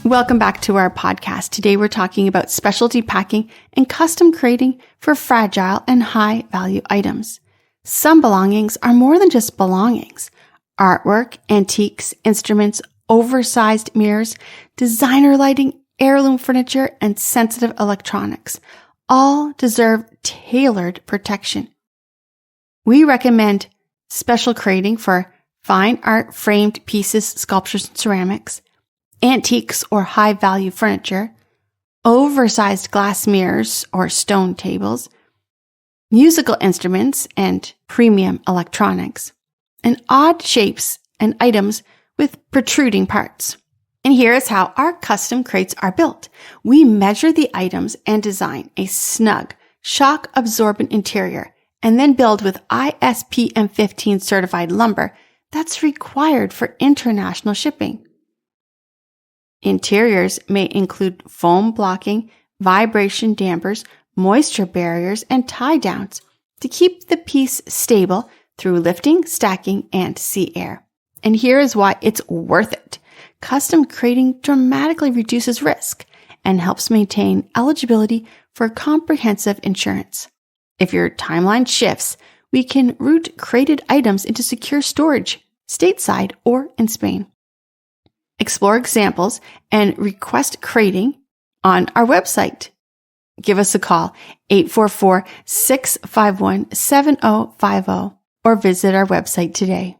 Welcome back to our podcast. Today we're talking about specialty packing and custom crating for fragile and high value items. Some belongings are more than just belongings. Artwork, antiques, instruments, oversized mirrors, designer lighting, heirloom furniture, and sensitive electronics all deserve tailored protection. We recommend special crating for fine art framed pieces, sculptures, and ceramics, antiques or high-value furniture, oversized glass mirrors or stone tables, musical instruments and premium electronics, and odd shapes and items with protruding parts. And here is how our custom crates are built. We measure the items and design a snug, shock-absorbent interior, and then build with ISPM 15 certified lumber that's required for international shipping. Interiors may include foam blocking, vibration dampers, moisture barriers, and tie-downs to keep the piece stable through lifting, stacking, and sea air. And here is why it's worth it. Custom crating dramatically reduces risk and helps maintain eligibility for comprehensive insurance. If your timeline shifts, we can route crated items into secure storage, stateside or in Spain. Explore examples and request crating on our website. Give us a call, 844-651-7050, or visit our website today.